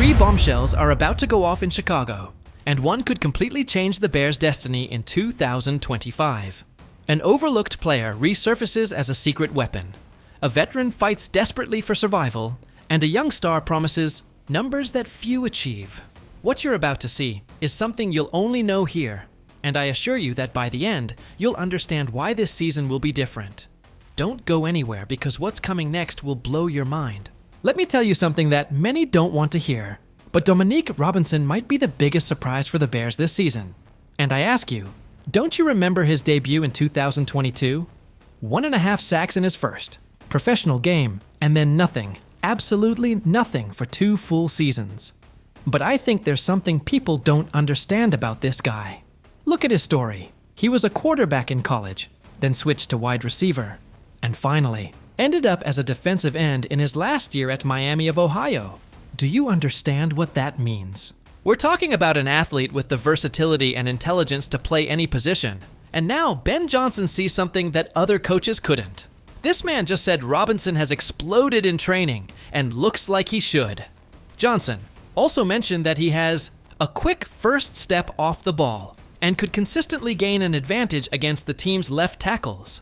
3 bombshells are about to go off in Chicago, and one could completely change the Bears' destiny in 2025. An overlooked player resurfaces as a secret weapon. A veteran fights desperately for survival, and a young star promises numbers that few achieve. What you're about to see is something you'll only know here, and I assure you that by the end, you'll understand why this season will be different. Don't go anywhere because what's coming next will blow your mind. Let me tell you something that many don't want to hear, but Dominique Robinson might be the biggest surprise for the Bears this season. And I ask you, don't you remember his debut in 2022? 1.5 sacks in his first professional game, and then nothing, absolutely nothing for 2 full seasons. But I think there's something people don't understand about this guy. Look at his story. He was a quarterback in college, then switched to wide receiver, and finally ended up as a defensive end in his last year at Miami of Ohio. Do you understand what that means? We're talking about an athlete with the versatility and intelligence to play any position. And now Ben Johnson sees something that other coaches couldn't. This man just said Robinson has exploded in training and looks like he should. Johnson also mentioned that he has a quick first step off the ball and could consistently gain an advantage against the team's left tackles.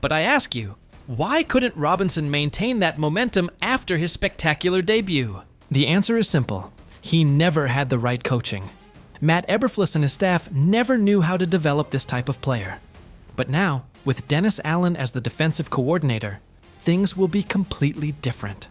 But I ask you, why couldn't Robinson maintain that momentum after his spectacular debut? The answer is simple. He never had the right coaching. Matt Eberflus and his staff never knew how to develop this type of player. But now, with Dennis Allen as the defensive coordinator, things will be completely different.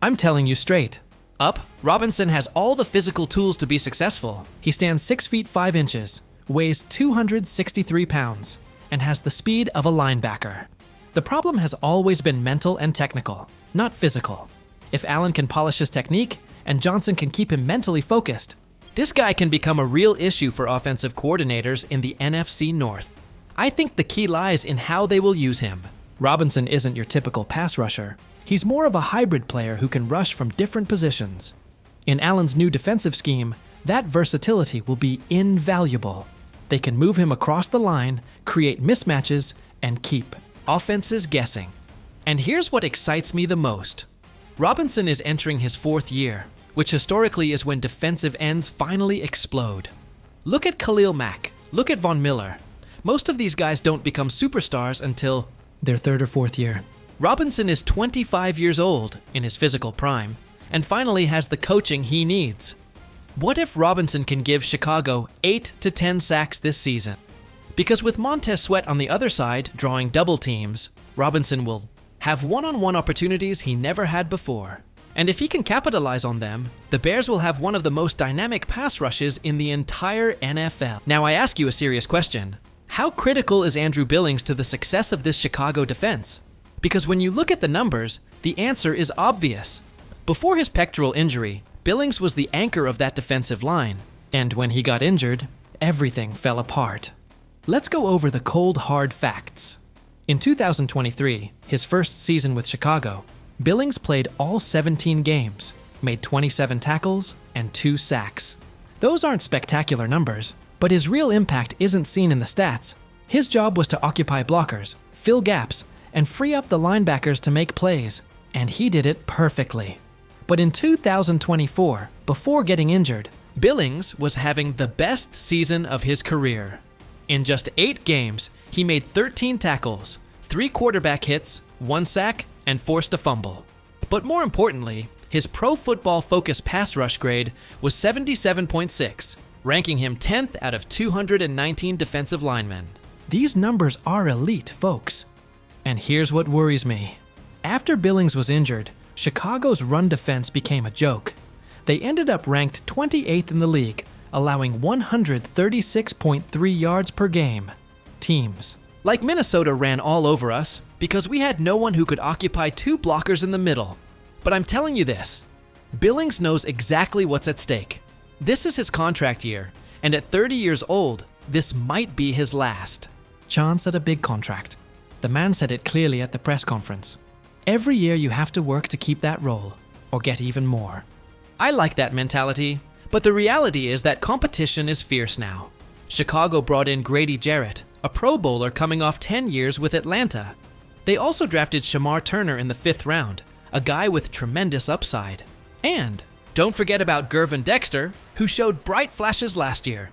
I'm telling you straight. Up, Robinson has all the physical tools to be successful. He stands 6 feet 5 inches, weighs 263 pounds, and has the speed of a linebacker. The problem has always been mental and technical, not physical. If Allen can polish his technique and Johnson can keep him mentally focused, this guy can become a real issue for offensive coordinators in the NFC North. I think the key lies in how they will use him. Robinson isn't your typical pass rusher. He's more of a hybrid player who can rush from different positions. In Allen's new defensive scheme, that versatility will be invaluable. They can move him across the line, create mismatches, and keep offenses guessing. And here's what excites me the most. Robinson is entering his 4th year, which historically is when defensive ends finally explode. Look at Khalil Mack, look at Von Miller. Most of these guys don't become superstars until their 3rd or 4th year. Robinson is 25 years old, in his physical prime, and finally has the coaching he needs. What if Robinson can give Chicago 8 to 10 sacks this season? Because with Montez Sweat on the other side, drawing double teams, Robinson will have one-on-one opportunities he never had before. And if he can capitalize on them, the Bears will have one of the most dynamic pass rushes in the entire NFL. Now I ask you a serious question. How critical is Andrew Billings to the success of this Chicago defense? Because when you look at the numbers, the answer is obvious. Before his pectoral injury, Billings was the anchor of that defensive line. And when he got injured, everything fell apart. Let's go over the cold, hard facts. In 2023, his first season with Chicago, Billings played all 17 games, made 27 tackles, and 2 sacks. Those aren't spectacular numbers, but his real impact isn't seen in the stats. His job was to occupy blockers, fill gaps, and free up the linebackers to make plays, and he did it perfectly. But in 2024, before getting injured, Billings was having the best season of his career. In just 8 games, he made 13 tackles, 3 quarterback hits, 1 sack, and forced a fumble. But more importantly, his Pro Football Focus pass rush grade was 77.6, ranking him 10th out of 219 defensive linemen. These numbers are elite, folks. And here's what worries me. After Billings was injured, Chicago's run defense became a joke. They ended up ranked 28th in the league, allowing 136.3 yards per game. Teams like Minnesota ran all over us because we had no one who could occupy 2 blockers in the middle. But I'm telling you this, Billings knows exactly what's at stake. This is his contract year, and at 30 years old, this might be his last. Chance at a big contract. The man said it clearly at the press conference. Every year you have to work to keep that role, or get even more. I like that mentality. But the reality is that competition is fierce now. Chicago brought in Grady Jarrett, a Pro Bowler coming off 10 years with Atlanta. They also drafted Shamar Turner in the 5th round, a guy with tremendous upside. And Don't forget about Gervin Dexter, who showed bright flashes last year.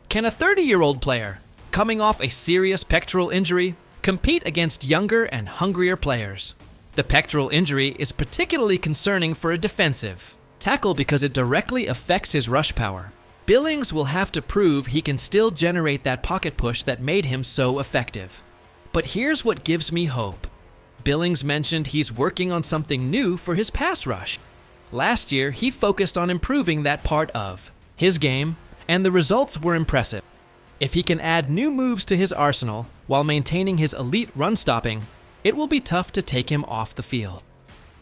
Can a 30-year-old player, coming off a serious pectoral injury, compete against younger and hungrier players? The pectoral injury is particularly concerning for a defensive tackle because it directly affects his rush power. Billings will have to prove he can still generate that pocket push that made him so effective. But here's what gives me hope. Billings mentioned he's working on something new for his pass rush. Last year, he focused on improving that part of his game, and the results were impressive. If he can add new moves to his arsenal while maintaining his elite run stopping, it will be tough to take him off the field.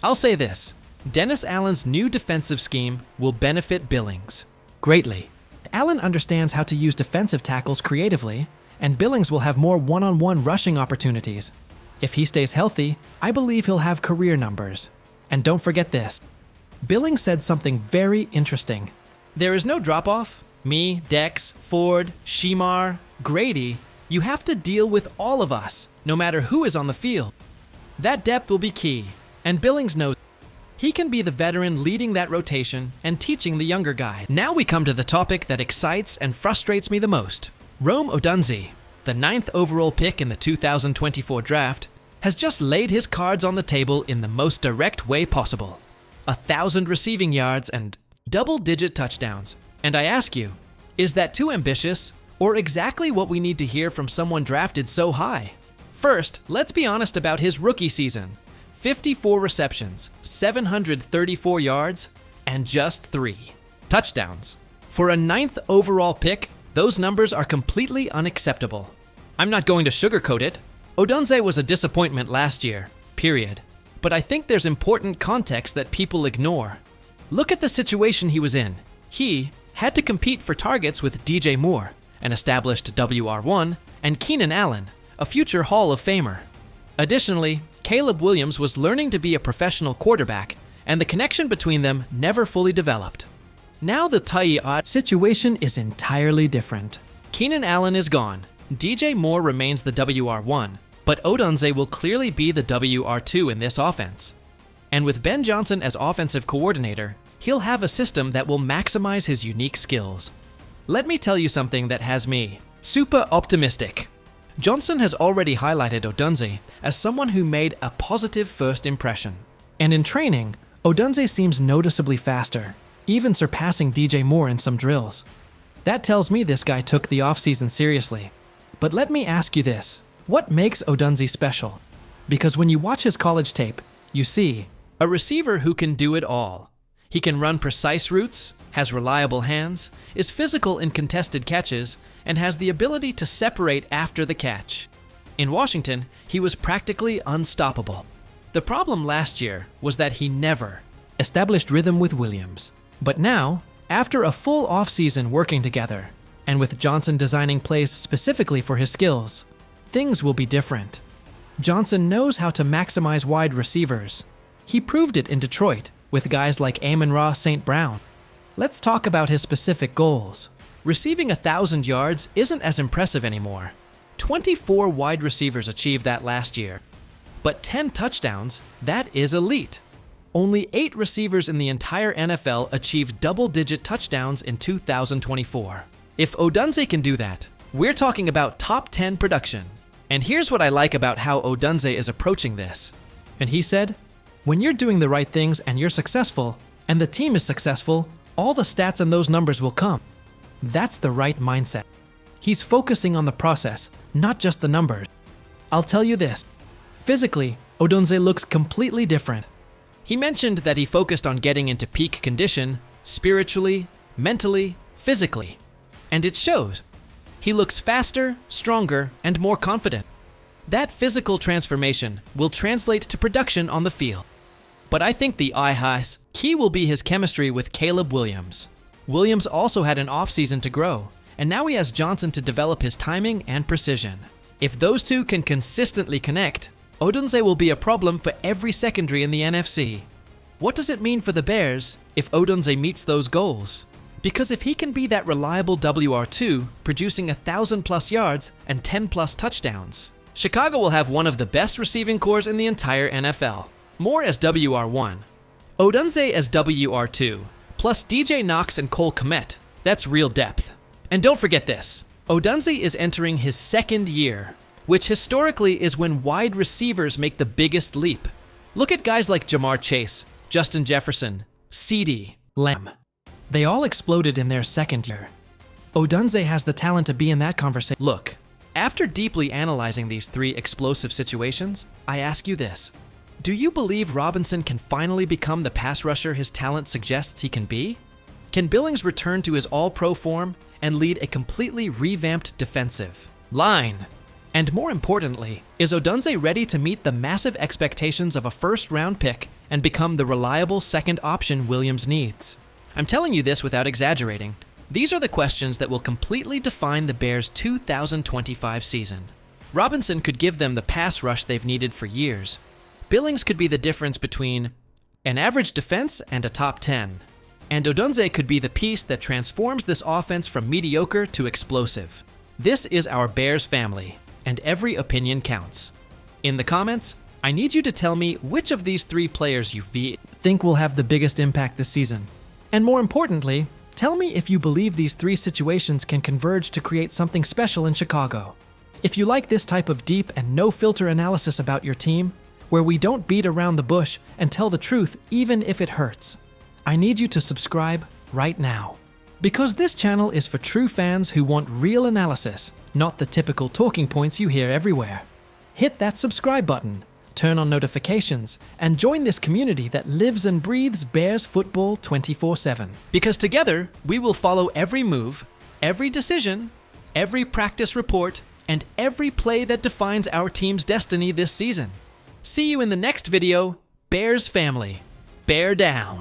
I'll say this, Dennis Allen's new defensive scheme will benefit Billings greatly. Allen understands how to use defensive tackles creatively, and Billings will have more one-on-one rushing opportunities. If he stays healthy, I believe he'll have career numbers. And don't forget this. Billings said something very interesting. There is no drop-off. Me, Dex, Ford, Shemar, Grady, you have to deal with all of us, no matter who is on the field. That depth will be key, and Billings knows he can be the veteran leading that rotation and teaching the younger guy. Now we come to the topic that excites and frustrates me the most. Rome Odunze, the 9th overall pick in the 2024 draft, has just laid his cards on the table in the most direct way possible. 1,000 receiving yards and double-digit touchdowns. And I ask you, is that too ambitious or exactly what we need to hear from someone drafted so high? First, let's be honest about his rookie season. 54 receptions, 734 yards, and just 3 touchdowns. For a 9th overall pick, those numbers are completely unacceptable. I'm not going to sugarcoat it. Odunze was a disappointment last year, period. But I think there's important context that people ignore. Look at the situation he was in. He had to compete for targets with DJ Moore, an established WR1, and Keenan Allen, a future Hall of Famer. Additionally, Caleb Williams was learning to be a professional quarterback, and the connection between them never fully developed. Now the Tai'at situation is entirely different. Keenan Allen is gone. DJ Moore remains the WR1, but Odunze will clearly be the WR2 in this offense. And with Ben Johnson as offensive coordinator, he'll have a system that will maximize his unique skills. Let me tell you something that has me super optimistic. Johnson has already highlighted Odunze as someone who made a positive first impression. And in training, Odunze seems noticeably faster, even surpassing DJ Moore in some drills. That tells me this guy took the offseason seriously. But let me ask you this, what makes Odunze special? Because when you watch his college tape, you see a receiver who can do it all. He can run precise routes, has reliable hands, is physical in contested catches, and has the ability to separate after the catch. In Washington, he was practically unstoppable. The problem last year was that he never established rhythm with Williams. But now, after a full offseason working together, and with Johnson designing plays specifically for his skills, things will be different. Johnson knows how to maximize wide receivers. He proved it in Detroit with guys like Amon-Ra St. Brown. Let's talk about his specific goals. Receiving 1,000 yards isn't as impressive anymore. 24 wide receivers achieved that last year. But 10 touchdowns, that is elite. Only 8 receivers in the entire NFL achieved double-digit touchdowns in 2024. If Odunze can do that, we're talking about top 10 production. And here's what I like about how Odunze is approaching this. And he said, when you're doing the right things and you're successful, and the team is successful, all the stats and those numbers will come. That's the right mindset. He's focusing on the process, not just the numbers. I'll tell you this, physically, Odunze looks completely different. He mentioned that he focused on getting into peak condition, spiritually, mentally, physically. And it shows. He looks faster, stronger, and more confident. That physical transformation will translate to production on the field. But I think the highest key will be his chemistry with Caleb Williams. Williams also had an offseason to grow, and now he has Johnson to develop his timing and precision. If those two can consistently connect, Odunze will be a problem for every secondary in the NFC. What does it mean for the Bears if Odunze meets those goals? Because if he can be that reliable WR2, producing 1,000+ yards and 10+ touchdowns, Chicago will have one of the best receiving corps in the entire NFL. Moore as WR1, Odunze as WR2, Plus DJ Knox and Cole Kmet. That's real depth. And don't forget this. Odunze is entering his second year, which historically is when wide receivers make the biggest leap. Look at guys like Jamar Chase, Justin Jefferson, CeeDee Lamb. They all exploded in their second year. Odunze has the talent to be in that conversation. Look, after deeply analyzing these three explosive situations, I ask you this. Do you believe Robinson can finally become the pass rusher his talent suggests he can be? Can Billings return to his all-pro form and lead a completely revamped defensive line? And more importantly, is Odunze ready to meet the massive expectations of a first-round pick and become the reliable second option Williams needs? I'm telling you this without exaggerating. These are the questions that will completely define the Bears' 2025 season. Robinson could give them the pass rush they've needed for years. Billings could be the difference between an average defense and a top 10. And Odunze could be the piece that transforms this offense from mediocre to explosive. This is our Bears family, and every opinion counts. In the comments, I need you to tell me which of these three players you think will have the biggest impact this season. And more importantly, tell me if you believe these three situations can converge to create something special in Chicago. If you like this type of deep and no-filter analysis about your team, where we don't beat around the bush and tell the truth even if it hurts, I need you to subscribe right now. Because this channel is for true fans who want real analysis, not the typical talking points you hear everywhere. Hit that subscribe button, turn on notifications, and join this community that lives and breathes Bears football 24/7. Because together, we will follow every move, every decision, every practice report, and every play that defines our team's destiny this season. See you in the next video, Bears family. Bear down.